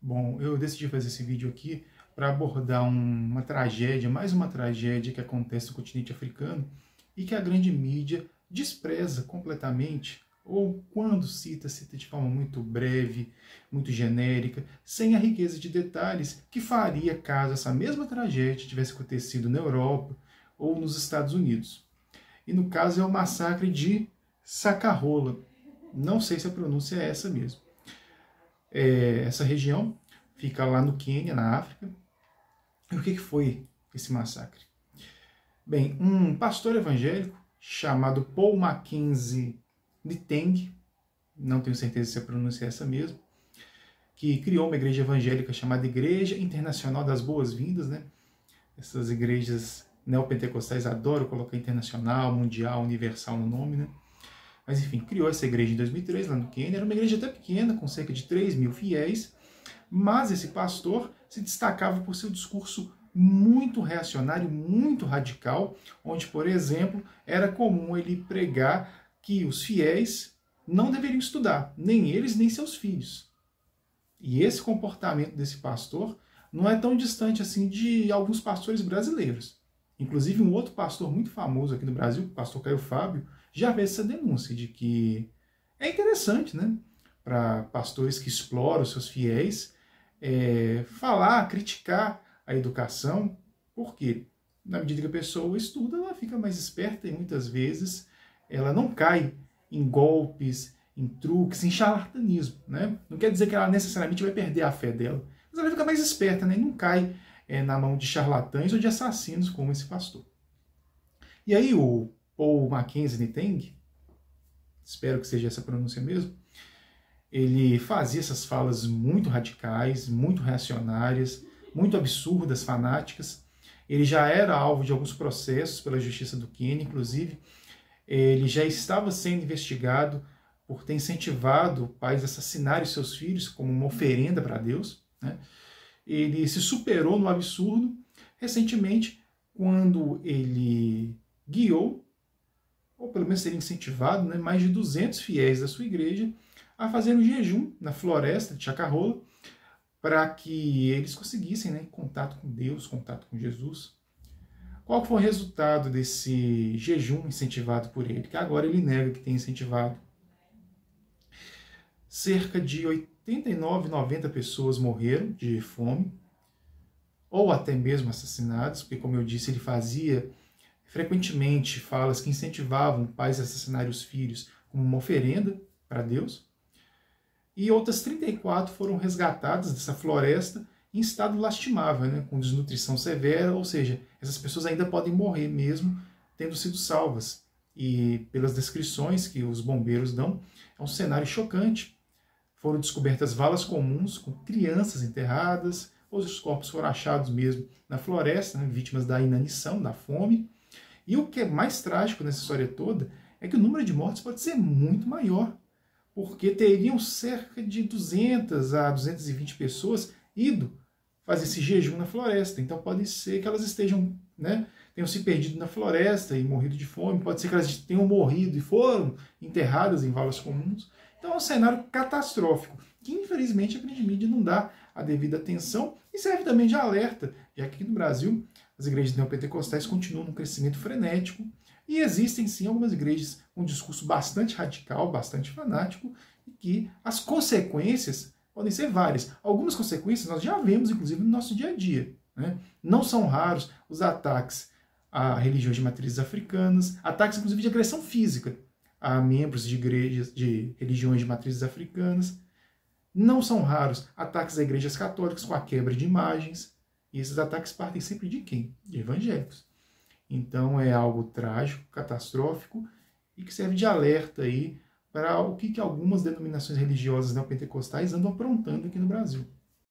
Bom, eu decidi fazer esse vídeo aqui para abordar uma tragédia, mais uma tragédia que acontece no continente africano e que a grande mídia despreza completamente, ou quando cita, cita de forma muito breve, muito genérica, sem a riqueza de detalhes que faria caso essa mesma tragédia tivesse acontecido na Europa ou nos Estados Unidos. E no caso é o massacre de Sacarola. Não sei se a pronúncia é essa mesmo. Essa região fica lá no Quênia, na África. E o que foi esse massacre? Bem, um pastor evangélico chamado Paul Mackenzie Niteng, não tenho certeza se a pronúncia é essa mesmo, que criou uma igreja evangélica chamada Igreja Internacional das Boas-Vindas, né? Essas igrejas neopentecostais adoram colocar internacional, mundial, universal no nome, né? Mas enfim, criou essa igreja em 2003 lá no Quênia. Era uma igreja até pequena, com cerca de 3 mil fiéis, mas esse pastor se destacava por seu discurso muito reacionário, muito radical, onde, por exemplo, era comum ele pregar que os fiéis não deveriam estudar, nem eles, nem seus filhos. E esse comportamento desse pastor não é tão distante assim de alguns pastores brasileiros. Inclusive, um outro pastor muito famoso aqui no Brasil, o pastor Caio Fábio, já fez essa denúncia de que é interessante, né, para pastores que exploram seus fiéis, falar, criticar a educação, porque na medida que a pessoa estuda, ela fica mais esperta e muitas vezes ela não cai em golpes, em truques, em charlatanismo, né? Não quer dizer que ela necessariamente vai perder a fé dela, mas ela fica mais esperta, né? E não cai na mão de charlatães ou de assassinos como esse pastor. E aí o Paul Mackenzie Niteng, espero que seja essa pronúncia mesmo, ele fazia essas falas muito radicais, muito reacionárias, muito absurdas, fanáticas. Ele já era alvo de alguns processos pela Justiça do Quênia, inclusive. Ele já estava sendo investigado por ter incentivado pais a assassinarem seus filhos como uma oferenda para Deus, né? Ele se superou no absurdo recentemente, quando ele guiou, ou pelo menos teria incentivado, né, mais de 200 fiéis da sua igreja a fazer um jejum na floresta de Sacarola, para que eles conseguissem, né, contato com Deus, contato com Jesus. Qual foi o resultado desse jejum incentivado por ele? Que agora ele nega que tem incentivado. Cerca de 89, 90 pessoas morreram de fome, ou até mesmo assassinados, porque, como eu disse, ele fazia frequentemente falas que incentivavam pais a assassinarem os filhos como uma oferenda para Deus. E outras 34 foram resgatadas dessa floresta em estado lastimável, né, com desnutrição severa, ou seja, essas pessoas ainda podem morrer mesmo tendo sido salvas. E pelas descrições que os bombeiros dão, é um cenário chocante. Foram descobertas valas comuns com crianças enterradas, ou os corpos foram achados mesmo na floresta, né, vítimas da inanição, da fome. E o que é mais trágico nessa história toda é que o número de mortes pode ser muito maior, porque teriam cerca de 200 a 220 pessoas ido fazer esse jejum na floresta. Então pode ser que elas estejam, né, tenham se perdido na floresta e morrido de fome, pode ser que elas tenham morrido e foram enterradas em valas comuns. Então é um cenário catastrófico, que infelizmente a grande mídia não dá a devida atenção e serve também de alerta, já que aqui no Brasil as igrejas neopentecostais continuam num crescimento frenético e existem sim algumas igrejas com um discurso bastante radical, bastante fanático, e que as consequências podem ser várias. Algumas consequências nós já vemos, inclusive, no nosso dia a dia, né? Não são raros os ataques a religiões de matrizes africanas, ataques inclusive de agressão física a membros de igrejas, de religiões de matrizes africanas. Não são raros ataques a igrejas católicas com a quebra de imagens. E esses ataques partem sempre de quem? De evangélicos. Então é algo trágico, catastrófico e que serve de alerta aí para o que algumas denominações religiosas neopentecostais andam aprontando aqui no Brasil.